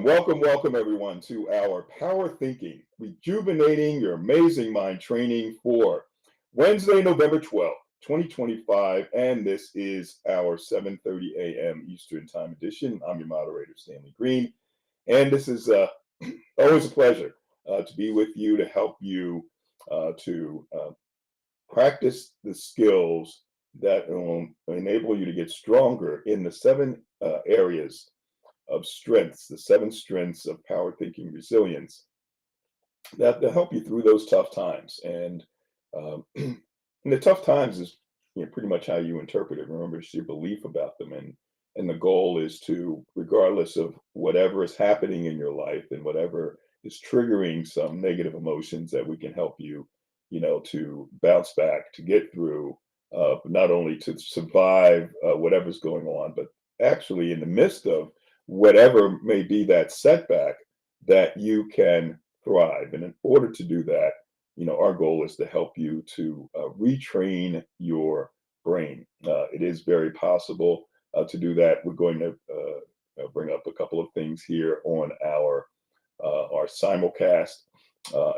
Welcome everyone to our Power Thinking, rejuvenating your amazing mind training for Wednesday, November 12th, 2025. And this is our 7:30 a.m. Eastern Time edition. I'm your moderator, Stanley Green. And this is always a pleasure to be with you to help you to practice the skills that will enable you to get stronger in the seven areas of strengths, the seven strengths of power thinking resilience that will help you through those tough times. And the tough times is pretty much how you interpret it. Remember, it's your belief about them. And the goal is to, regardless of whatever is happening in your life and whatever is triggering some negative emotions, that we can help you, to bounce back, to get through, not only to survive whatever's going on, but actually in the midst of whatever may be that setback, that you can thrive. And in order to do that, our goal is to help you to retrain your brain. It is very possible to do that. We're going to bring up a couple of things here on our simulcast.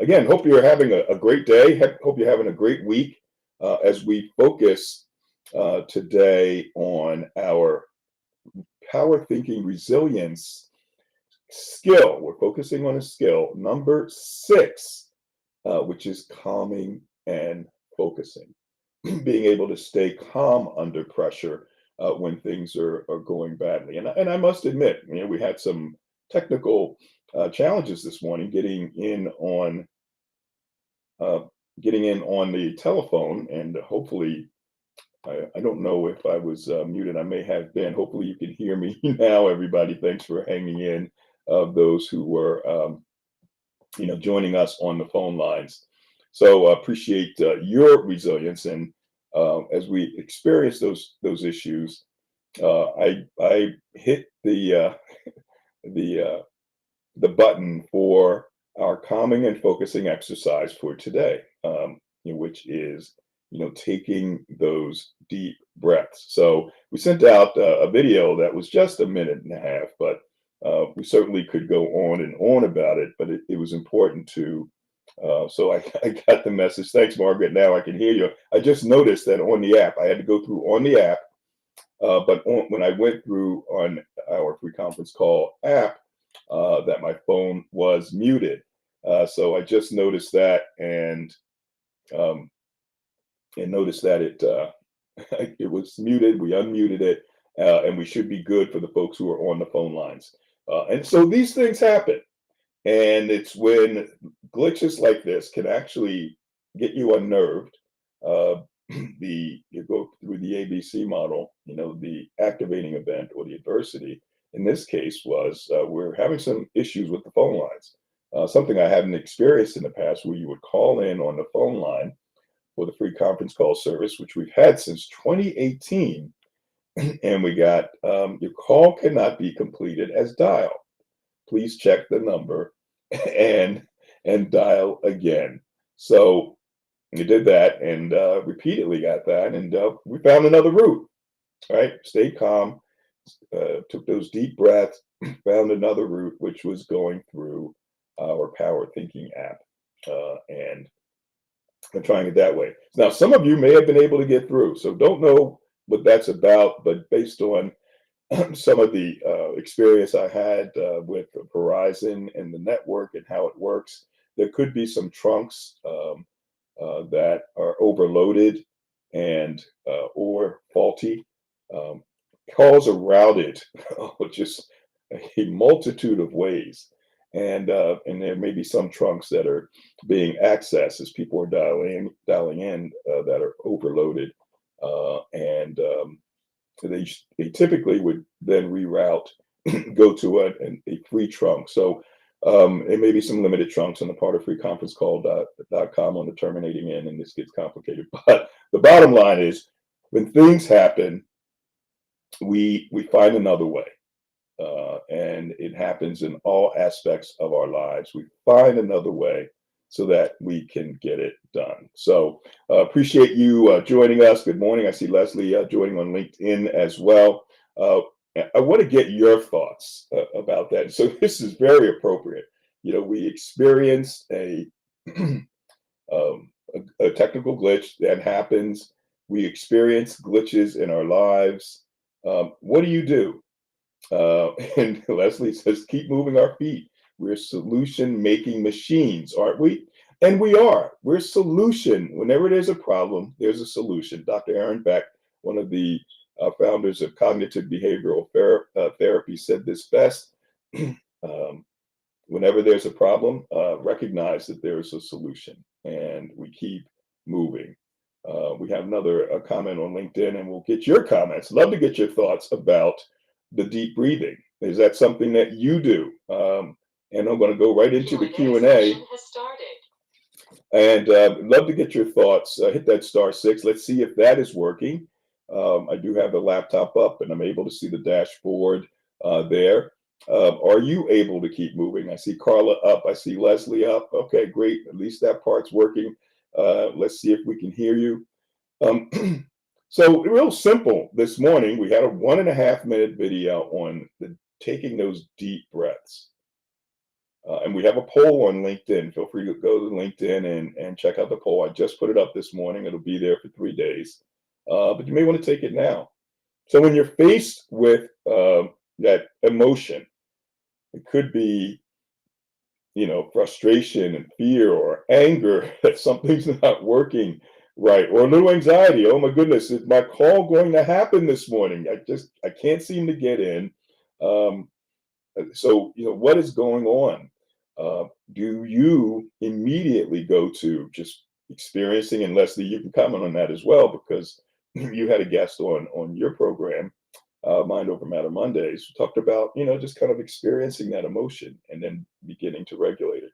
Again, hope you're having a great day. Hope you're having a great week as we focus today on our power thinking resilience skill. We're focusing on a skill number 6, which is calming and focusing. Being able to stay calm under pressure when things are going badly. And I must admit, we had some technical challenges this morning getting in on the telephone, and hopefully, I don't know if I was muted. I may have been. Hopefully you can hear me now, everybody. Thanks for hanging in, those who were, joining us on the phone lines. So appreciate your resilience. And as we experience those issues, I hit the button for our calming and focusing exercise for today, which is taking those deep breaths. So we sent out a video that was just a minute and a half, but we certainly could go on and on about it, but it was important to, so I got the message. Thanks, Margaret. Now I can hear you. I just noticed that on the app, I had to go through on the app, but when I went through on our free conference call app, that my phone was muted. So I just noticed that, and noticed that it it was muted. We unmuted it, and we should be good for the folks who are on the phone lines. And so these things happen, and it's when glitches like this can actually get you unnerved. You go through the ABC model, the activating event or the adversity. In this case was we're having some issues with the phone lines. Something I hadn't experienced in the past, where you would call in on the phone line for the free conference call service, which we've had since 2018. And we got, your call cannot be completed as dialed. Please check the number and dial again. So we did that and repeatedly got that. And we found another route, right? Stayed calm, took those deep breaths, found another route, which was going through our Power Thinking app. And I'm trying it that way. Now, some of you may have been able to get through, so don't know what that's about, but based on some of the experience I had with Verizon and the network and how it works, there could be some trunks that are overloaded and or faulty. Calls are routed just a multitude of ways. And there may be some trunks that are being accessed as people are dialing in that are overloaded, and they typically would then reroute, go to a free trunk. So there may be some limited trunks on the part of freeconferencecall.com on the terminating end, and this gets complicated. But the bottom line is, when things happen, we find another way. And it happens in all aspects of our lives. We find another way so that we can get it done. So appreciate you joining us. Good morning. I see Leslie joining on LinkedIn as well. I want to get your thoughts about that. So this is very appropriate. We experienced a technical glitch that happens. We experience glitches in our lives. What do you do? And Leslie says, keep moving our feet. We're solution making machines, aren't we? And we are. We're solution. Whenever there's a problem, there's a solution. Dr. Aaron Beck, one of the founders of cognitive behavioral therapy, said this best. um, Whenever there's a problem, recognize that there's a solution, and we keep moving. We have another comment on LinkedIn, and we'll get your comments. Love to get your thoughts about the deep breathing. Is that something that you do? And I'm going to go right into the Q&A. And love to get your thoughts. Hit that *6. Let's see if that is working. I do have the laptop up, and I'm able to see the dashboard there. Are you able to keep moving? I see Carla up. I see Leslie up. Okay, great. At least that part's working. Let's see if we can hear you. So real simple. This morning, we had a 1.5-minute video on taking those deep breaths. And we have a poll on LinkedIn. Feel free to go to LinkedIn and check out the poll. I just put it up this morning. It'll be there for 3 days. But you may want to take it now. So when you're faced with that emotion, it could be, frustration and fear or anger that something's not working right, or a little anxiety. Oh my goodness, is my call going to happen this morning? I can't seem to get in. So, what is going on? Do you immediately go to just experiencing, and Leslie, you can comment on that as well, because you had a guest on your program, Mind Over Matter Mondays, who talked about, just kind of experiencing that emotion and then beginning to regulate it.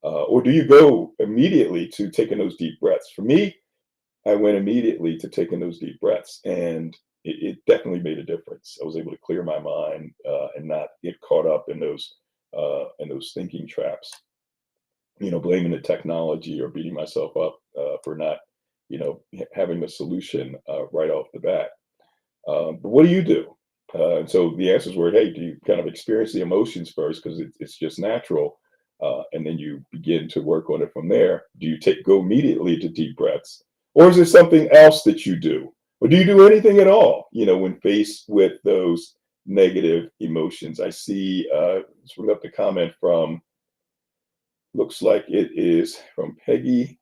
Or do you go immediately to taking those deep breaths? For me, I went immediately to taking those deep breaths, and it definitely made a difference. I was able to clear my mind and not get caught up in those thinking traps. Blaming the technology or beating myself up for not, having the solution right off the bat. But what do you do? And so the answers were, hey, do you kind of experience the emotions first because it's just natural, and then you begin to work on it from there? Do you go immediately to deep breaths, or is there something else that you do, or do you do anything at all? When faced with those negative emotions. I see. Let's bring up the comment from. Looks like it is from Peggy,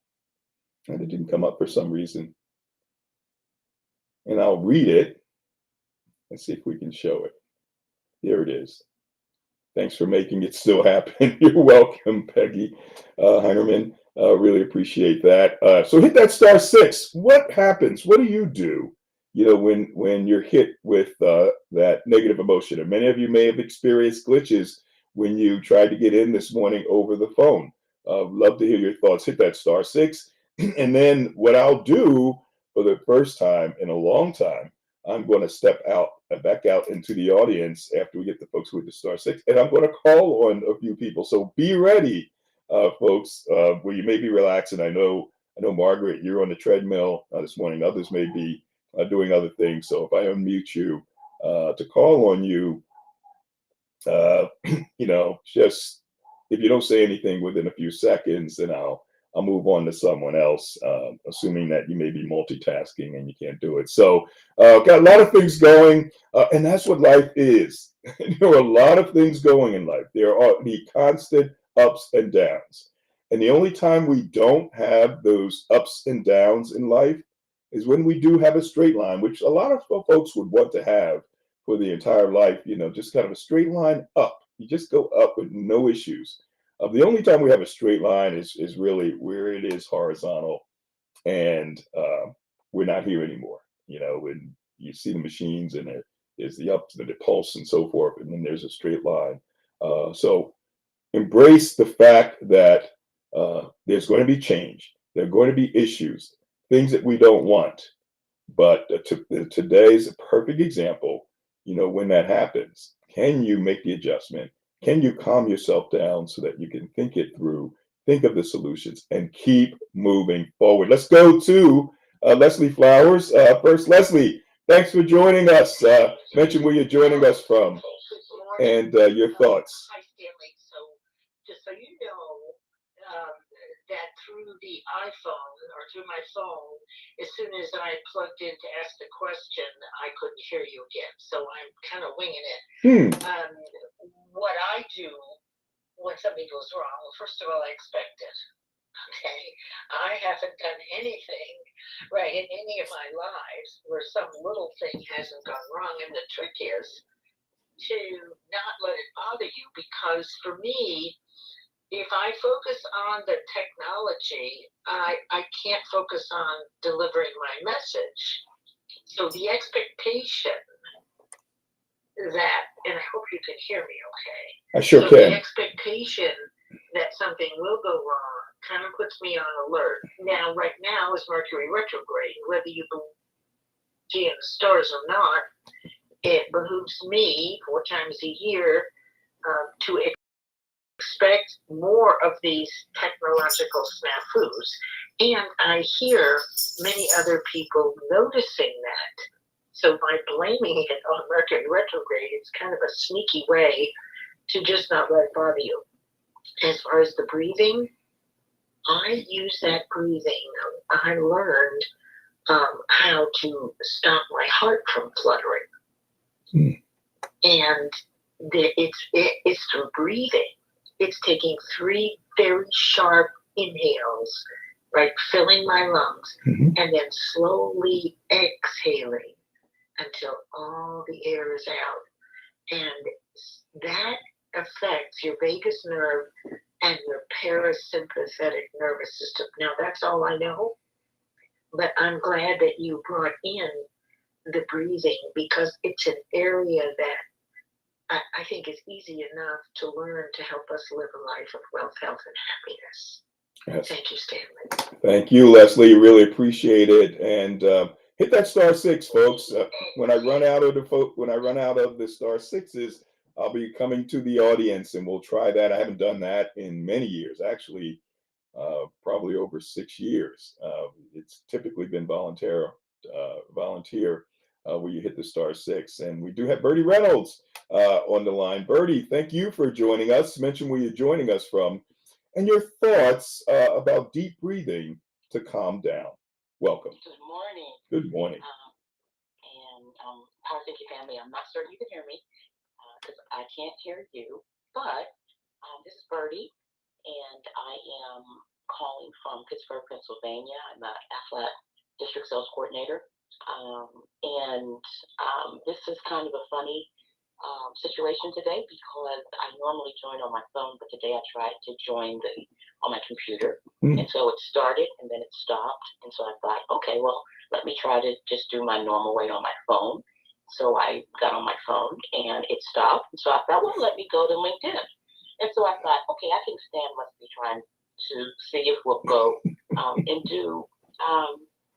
and it didn't come up for some reason. And I'll read it. Let's see if we can show it. Here it is. Thanks for making it still happen. You're welcome, Peggy Heinerman. Really appreciate that. So hit that *6. What happens? What do you do? When you're hit with that negative emotion. And many of you may have experienced glitches when you tried to get in this morning over the phone. Love to hear your thoughts. Hit that *6. And then what I'll do for the first time in a long time, I'm going to step back out into the audience after we get the folks with the *6, and I'm going to call on a few people. So be ready, folks. Where you may be relaxing. I know, Margaret, you're on the treadmill this morning. Others may be doing other things. So if I unmute you to call on you, just if you don't say anything within a few seconds, then I'll move on to someone else, assuming that you may be multitasking and you can't do it. So got a lot of things going, and that's what life is. There are a lot of things going in life. There are the constant ups and downs. And the only time we don't have those ups and downs in life is when we do have a straight line, which a lot of folks would want to have for the entire life, just kind of a straight line up. You just go up with no issues. The only time we have a straight line is really where it is horizontal, and we're not here anymore. When you see the machines and there is the ups and the pulse and so forth, and then there's a straight line. So embrace the fact that there's going to be change. There are going to be issues, things that we don't want. But today is a perfect example. When that happens, can you make the adjustment? Can you calm yourself down so that you can think it through, think of the solutions, and keep moving forward? Let's go to Leslie Flowers first. Leslie, Thanks for joining us. Mention where you're joining us from and your thoughts. Hi, Stanley. So, just so you know, um, that through the iPhone or through my phone, as soon as I plugged in to ask the question, I couldn't hear you again. So I'm kind of winging it. Hmm. What I do when something goes wrong, well, first of all, I expect it. Okay, I haven't done anything right in any of my lives where some little thing hasn't gone wrong. And the trick is to not let it bother you, because for me, if I focus on the technology, I can't focus on delivering my message. So the expectation that, and I hope you can hear me okay. I sure So can. the expectation that something will go wrong kind of puts me on alert. Now, right now is Mercury retrograde. Whether you believe in the stars or not, it behooves me 4 times a year to expect more of these technological snafus. And I hear many other people noticing that. So by blaming it on Mercury retrograde, it's kind of a sneaky way to just not let it bother you. As far as the breathing, I use that breathing. I learned how to stop my heart from fluttering. Mm. And it's through breathing. It's taking 3 very sharp inhales, right, filling my lungs, and then slowly exhaling until all the air is out. And that affects your vagus nerve and your parasympathetic nervous system. Now, that's all I know, but I'm glad that you brought in the breathing, because it's an area that I think is easy enough to learn to help us live a life of wealth, health, and happiness. Yes. Thank you, Stanley. Thank you, Leslie. Really appreciate it. And hit that *6, folks. When I run out of the *6s, I'll be coming to the audience, and we'll try that. I haven't done that in many years, actually, probably over 6 years. It's typically been volunteer where you hit the *6. And we do have Bertie Reynolds on the line. Bertie, thank you for joining us. Mention where you're joining us from and your thoughts about deep breathing to calm down. Welcome. Good morning. Good morning. PowerThinking family, I'm not certain you can hear me because I can't hear you, but this is Bertie, and I am calling from Pittsburgh, Pennsylvania. I'm the Afflet District Sales Coordinator, this is kind of a funny situation today because I normally join on my phone, but today I tried to join on my computer. And so it started and then it stopped. And so I thought, okay, well, let me try to just do my normal way on my phone. So I got on my phone and it stopped. And so I thought, well, let me go to LinkedIn. And so I thought, okay, I think Stan must be trying to see if we'll go and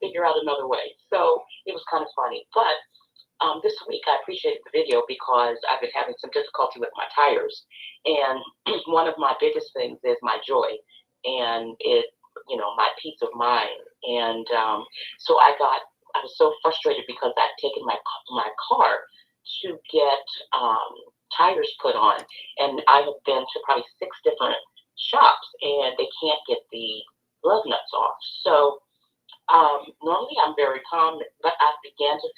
figure out another way. So it was kind of funny. But this week I appreciated the video because I've been having some difficulty with my tires. And one of my biggest things is my joy and my peace of mind. And so I was so frustrated because I'd taken my car to get tires put on, and I have been to probably 6 different shops, and they can't get the glove nuts off. So normally I'm very calm, but I began to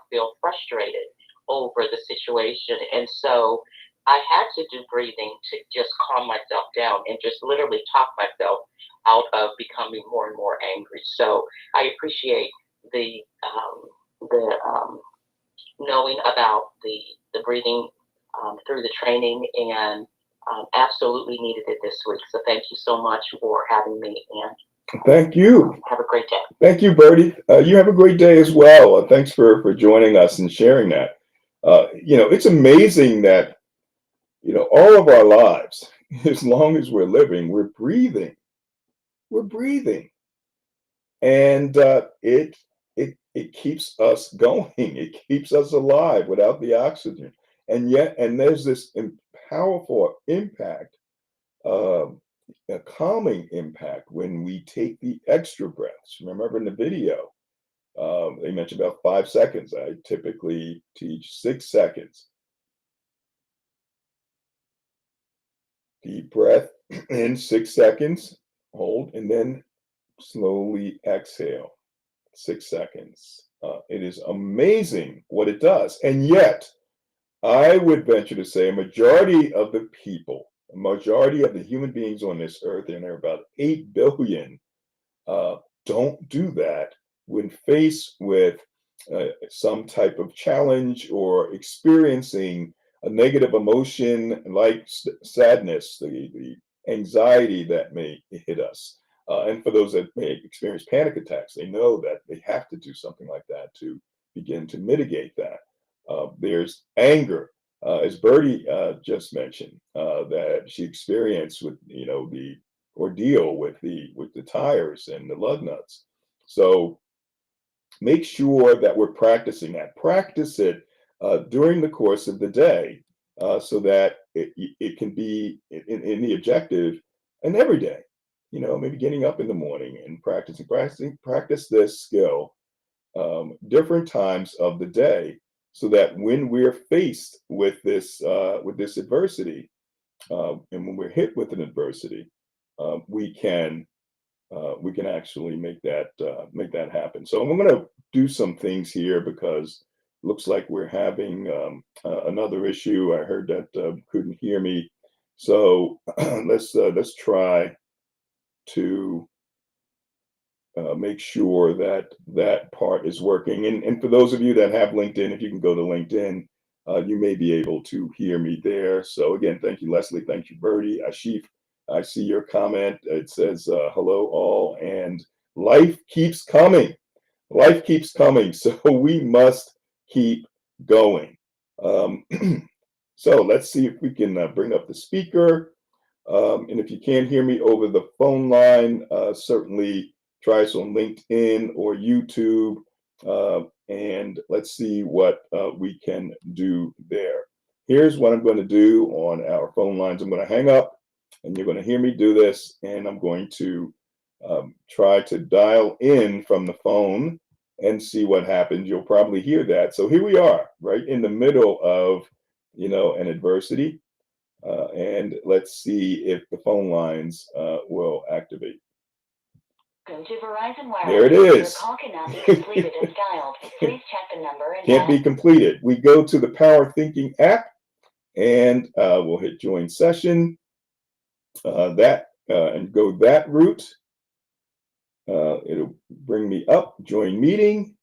feel frustrated over the situation, and so I had to do breathing to just calm myself down and just literally talk myself out of becoming more and more angry. So I appreciate the knowing about the breathing through the training, and absolutely needed it this week. So thank you so much for having me, and thank you. Have a great day. Thank you, Bertie. You have a great day as well. Thanks for joining us and sharing that. It's amazing that all of our lives, as long as we're living, we're breathing. We're breathing, and it keeps us going. It keeps us alive without the oxygen, and there's this powerful impact, a calming impact when we take the extra breaths. Remember in the video, They mentioned about 5 seconds. I typically teach 6 seconds. Deep breath in 6 seconds, hold, and then slowly exhale. 6 seconds. It is amazing what it does. And yet, I would venture to say a majority of the people, a majority of the human beings on this earth, and there are about 8 billion, uh, don't do that when faced with some type of challenge or experiencing a negative emotion like sadness, the anxiety that may hit us. And for those that may experience panic attacks, they know that they have to do something like that to begin to mitigate that. There's anger, as Bertie just mentioned, that she experienced with the ordeal with the tires and the lug nuts. So make sure that we're practicing that. Practice it during the course of the day, so that it can be in the objective and every day. Maybe getting up in the morning and practice this skill different times of the day, so that when we're faced with this adversity, and when we're hit with an adversity, we can actually make that happen. So I'm going to do some things here because it looks like we're having another issue. I heard that couldn't hear me, so let's try to make sure that that part is working. And for those of you that have LinkedIn, if you can go to LinkedIn, you may be able to hear me there. So again, thank you, Leslie. Thank you, Bertie. Ashif, I see your comment. It says, hello all, and life keeps coming. Life keeps coming. So we must keep going. So let's see if we can bring up the speaker. And if you can't hear me over the phone line, certainly try us on LinkedIn or YouTube. And let's see what we can do there. Here's what I'm going to do on our phone lines. I'm going to hang up, and you're going to hear me do this, and I'm going to try to dial in from the phone and see what happens. You'll probably hear that. So here we are, right in the middle of, an adversity. And let's see if the phone lines will activate. Go to Verizon Wireless. There it is. Your call cannot be completed as dialed. Please check the number and Can't be completed. We go to the PowerThinking app, and we'll hit join session. And go that route. It'll bring me up, join meeting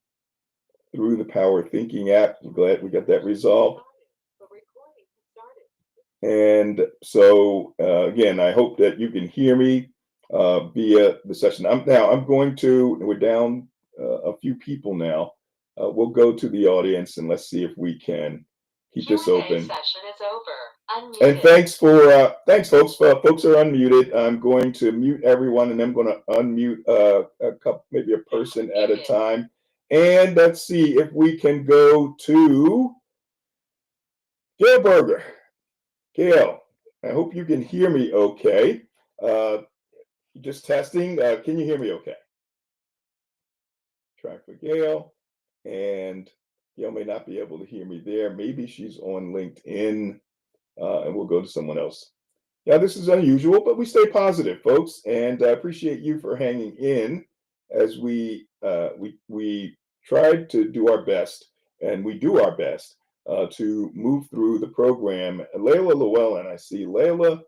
through the PowerThinking app. I'm glad we got that resolved. And so again, I hope that you can hear me via the session. We're down a few people now. We'll go to the audience and let's see if we can keep this open. Session is over. Unmuted. And thanks folks. Folks are unmuted. I'm going to mute everyone, and I'm going to unmute a couple, maybe a person at a time. And let's see if we can go to Gail Berger. Gail, I hope you can hear me okay. Just testing. Can you hear me okay? Try for Gail. And Gail may not be able to hear me there. Maybe she's on LinkedIn, and we'll go to someone else. Yeah, this is unusual, but we stay positive, folks. And I appreciate you for hanging in as we tried to do our best, and we do our best to move through the program. Layla Llewellyn, I see Layla.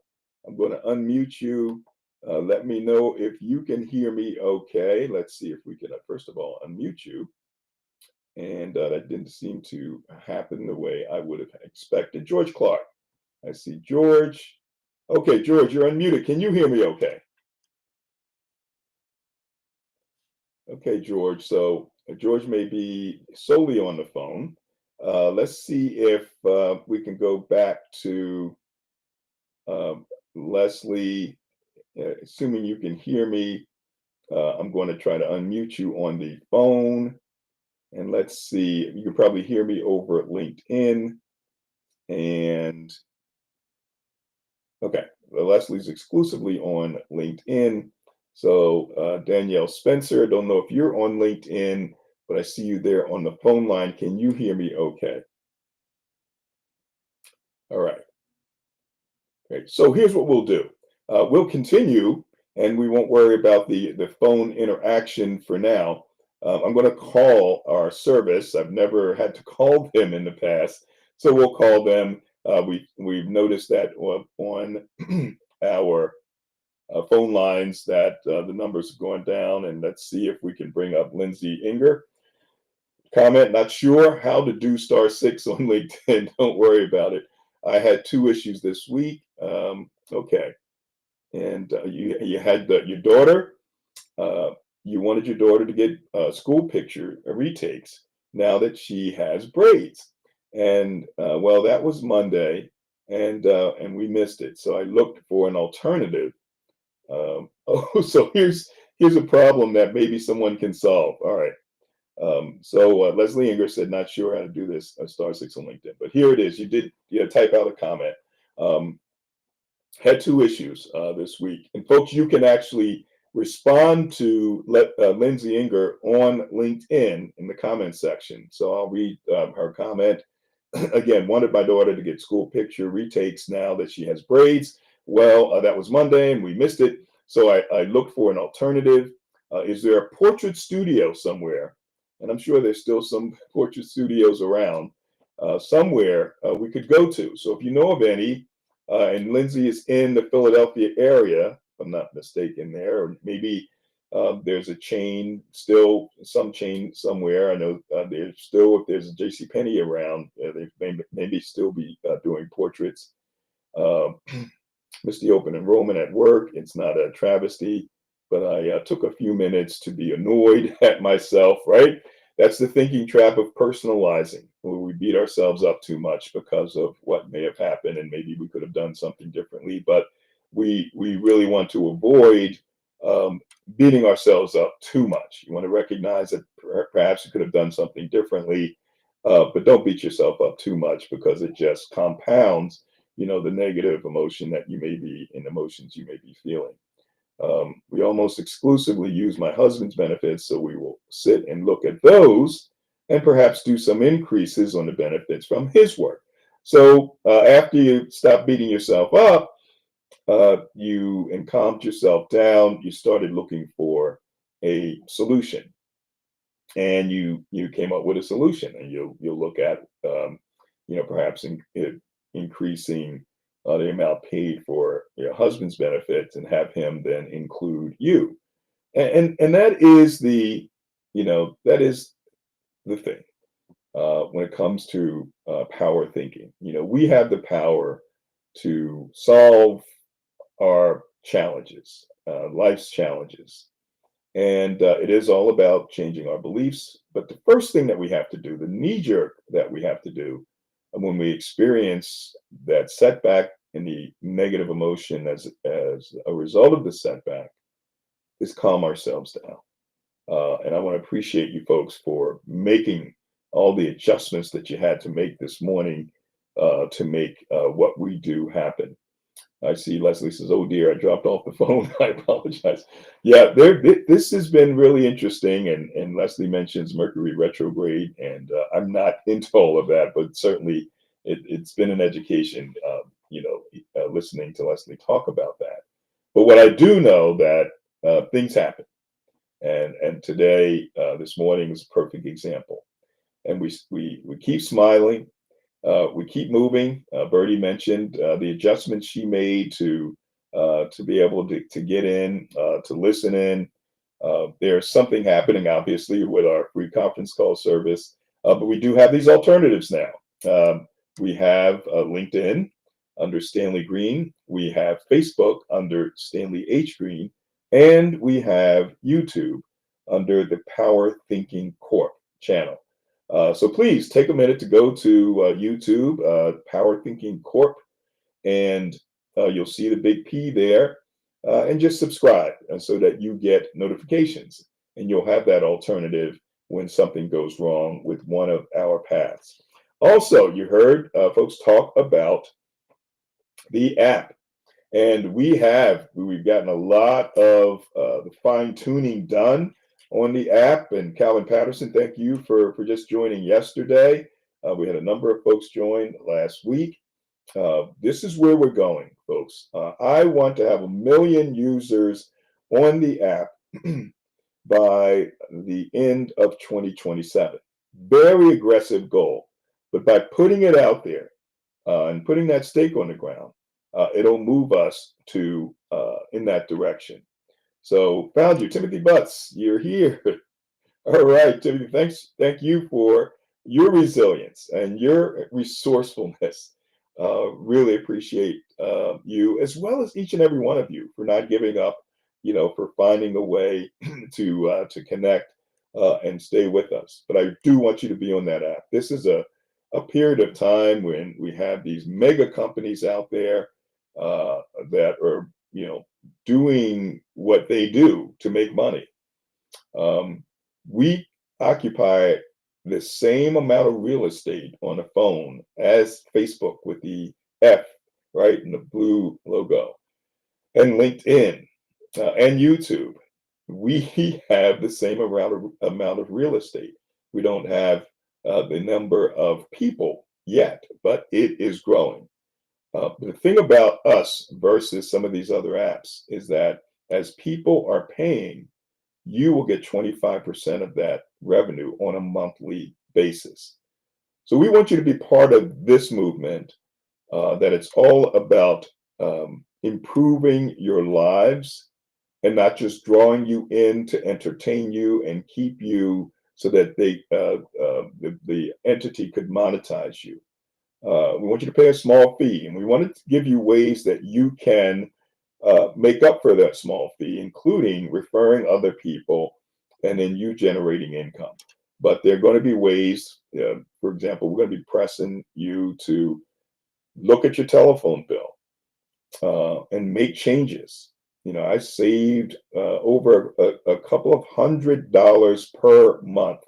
I'm going to unmute you. Let me know if you can hear me okay. Let's see if we can, first of all, unmute you. And that didn't seem to happen the way I would have expected. George Clark, I see George. Okay, George, you're unmuted. Can you hear me okay? Okay, George. So George may be solely on the phone. Let's see if we can go back to Leslie. Assuming you can hear me, I'm going to try to unmute you on the phone. And let's see, you can probably hear me over at LinkedIn. And okay, Leslie's exclusively on LinkedIn. So Danielle Spencer, I don't know if you're on LinkedIn, but I see you there on the phone line. Can you hear me okay? All right. Great. So here's what we'll do. We'll continue, and we won't worry about the phone interaction for now. I'm going to call our service. I've never had to call them in the past, so we'll call them. We've noticed that on our phone lines that the numbers are going down, and let's see if we can bring up Lindsay Inger. Comment, not sure how to do *6 on LinkedIn. Don't worry about it. I had 2 issues this week. Okay. And you had your daughter. You wanted your daughter to get school picture retakes now that she has braids. And well, that was Monday, and we missed it. So I looked for an alternative. So here's a problem that maybe someone can solve. All right. So Leslie Inger said, not sure how to do this *6 on LinkedIn, but here it is. You did type out a comment. Had 2 issues this week, and folks, you can actually respond to Lindsay Inger on LinkedIn in the comment section. So I'll read her comment. Again, wanted my daughter to get school picture retakes now that she has braids. Well, that was Monday and we missed it. So I looked for an alternative. Is there a portrait studio somewhere? And I'm sure there's still some portrait studios around somewhere we could go to. So if you know of any, and Lindsay is in the Philadelphia area, if I'm not mistaken there, or maybe there's a chain, still some chain somewhere. I know there's still, if there's a JCPenney around, they maybe still be doing portraits. Missed the open enrollment at work. It's not a travesty, but I took a few minutes to be annoyed at myself, right? That's the thinking trap of personalizing, where we beat ourselves up too much because of what may have happened, and maybe we could have done something differently. But we really want to avoid beating ourselves up too much. You want to recognize that perhaps you could have done something differently, but don't beat yourself up too much, because it just compounds, the negative emotion that you may be, and emotions you may be feeling. We almost exclusively use my husband's benefits, so we will sit and look at those and perhaps do some increases on the benefits from his work. So after you stop beating yourself up, and calmed yourself down, you started looking for a solution, and you came up with a solution, and you'll look at perhaps increasing the amount paid for your husband's benefits, and have him then include you, and that is the thing when it comes to power thinking. We have the power to solve our challenges, life's challenges. And it is all about changing our beliefs. But the first thing that we have to do, the knee jerk that we have to do when we experience that setback and the negative emotion as a result of the setback, is calm ourselves down. And I want to appreciate you folks for making all the adjustments that you had to make this morning to make what we do happen. I see Leslie says, "Oh dear, I dropped off the phone. I apologize." Yeah, this has been really interesting. And Leslie mentions Mercury retrograde, and I'm not into all of that, but certainly it's been an education, listening to Leslie talk about that. But what I do know, that things happen. And today, this morning is a perfect example. And we keep smiling. We keep moving. Bertie mentioned the adjustments she made to be able to get in, to listen in. There's something happening, obviously, with our free conference call service, but we do have these alternatives now. We have LinkedIn under Stanley Green. We have Facebook under Stanley H. Green. And we have YouTube under the Power Thinking Corp channel. So please take a minute to go to YouTube, Power Thinking Corp, and you'll see the big P there, and just subscribe so that you get notifications, and you'll have that alternative when something goes wrong with one of our paths. Also, you heard folks talk about the app, and we've gotten a lot of the fine tuning done. on the app. And Calvin Patterson, thank you for just joining yesterday. We had a number of folks join last week. This is where we're going, folks. I want to have 1 million users on the app by the end of 2027. Very aggressive goal. But by putting it out there and putting that stake on the ground, it'll move us to in that direction. So found you, Timothy Butts. You're here. All right, Timothy. Thank you for your resilience and your resourcefulness. Really appreciate you, as well as each and every one of you, for not giving up. For finding a way to connect and stay with us. But I do want you to be on that app. This is a period of time when we have these mega companies out there that are doing what they do to make money. We occupy the same amount of real estate on a phone as Facebook with the F, right, and the blue logo, and LinkedIn and YouTube. We have the same amount of real estate. We don't have the number of people yet, but it is growing. The thing about us versus some of these other apps is that as people are paying, you will get 25% of that revenue on a monthly basis. So we want you to be part of this movement, that it's all about improving your lives and not just drawing you in to entertain you and keep you so that the entity could monetize you. We want you to pay a small fee, and we wanted to give you ways that you can make up for that small fee, including referring other people and then you generating income. But there are going to be ways, for example, we're going to be pressing you to look at your telephone bill and make changes. I saved over a couple of $100 per month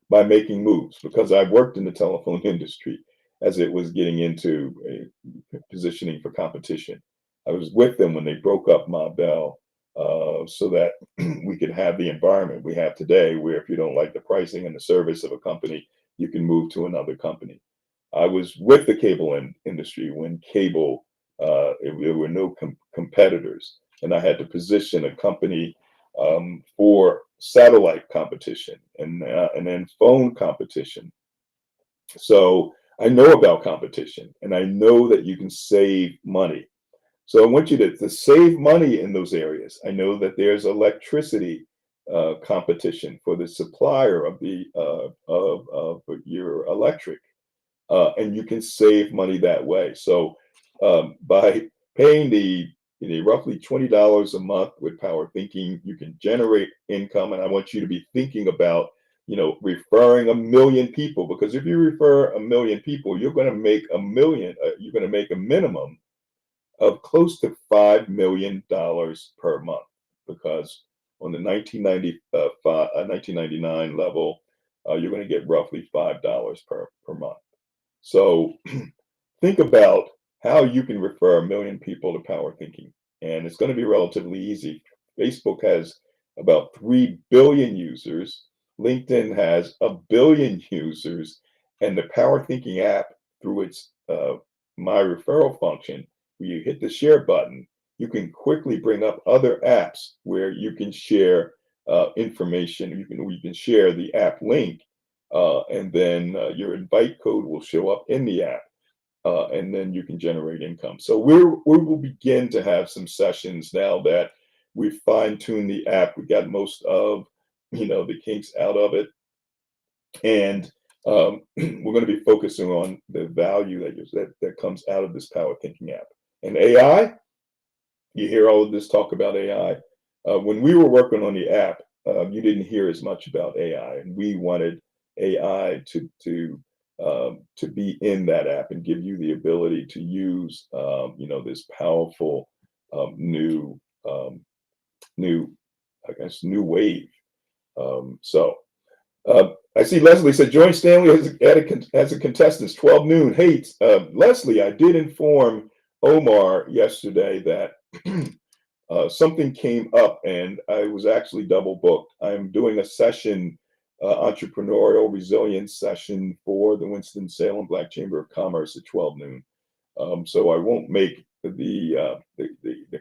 by making moves, because I worked in the telephone industry as it was getting into positioning for competition. I was with them when they broke up Ma Bell, so that we could have the environment we have today, where if you don't like the pricing and the service of a company, you can move to another company. I was with the cable industry when cable, there were no competitors, and I had to position a company for satellite competition and then phone competition. So I know about competition, and I know that you can save money. So I want you to save money in those areas. I know that there's electricity competition for the supplier of your electric, and you can save money that way. So by paying the roughly $20 a month with PowerThinking, you can generate income. And I want you to be thinking about referring 1 million people, because if you refer 1 million people, you're going to make you're going to make a minimum of close to $5 million per month, because on the 1999 level, you're going to get roughly $5 per month. So think about how you can refer 1 million people to PowerThinking, and it's going to be relatively easy. Facebook has about 3 billion users. LinkedIn has 1 billion users, and the PowerThinking app, through its My Referral function, where you hit the share button, you can quickly bring up other apps where you can share information. You can share the app link, and then your invite code will show up in the app, and then you can generate income. So we will begin to have some sessions now that we've fine-tuned the app. We got most of the kinks out of it, and we're going to be focusing on the value that comes out of this PowerThinking app. And AI, you hear all of this talk about AI. When we were working on the app, you didn't hear as much about AI, and we wanted AI to be in that app and give you the ability to use this powerful new wave. I see Leslie said, join Stanley as a contestant, 12 noon. Hey, Leslie, I did inform Omar yesterday that something came up and I was actually double booked. I'm doing a session, entrepreneurial resilience session for the Winston-Salem Black Chamber of Commerce at 12 noon. So I won't make the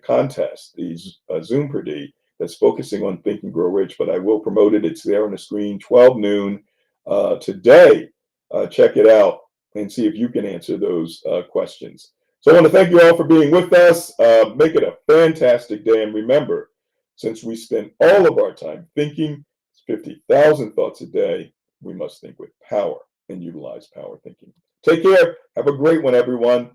contest, the Zoom per D that's focusing on Think and Grow Rich, but I will promote it. It's there on the screen, 12 noon today. Check it out and see if you can answer those questions. So I want to thank you all for being with us. Make it a fantastic day. And remember, since we spend all of our time thinking, 50,000 thoughts a day, we must think with power and utilize power thinking. Take care. Have a great one, everyone.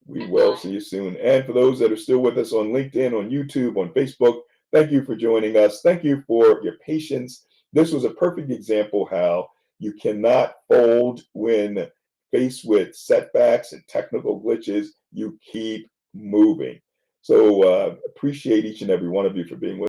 We will see you soon. And for those that are still with us on LinkedIn, on YouTube, on Facebook, thank you for joining us. Thank you for your patience. This was a perfect example how you cannot fold when faced with setbacks and technical glitches. You keep moving. So appreciate each and every one of you for being with us.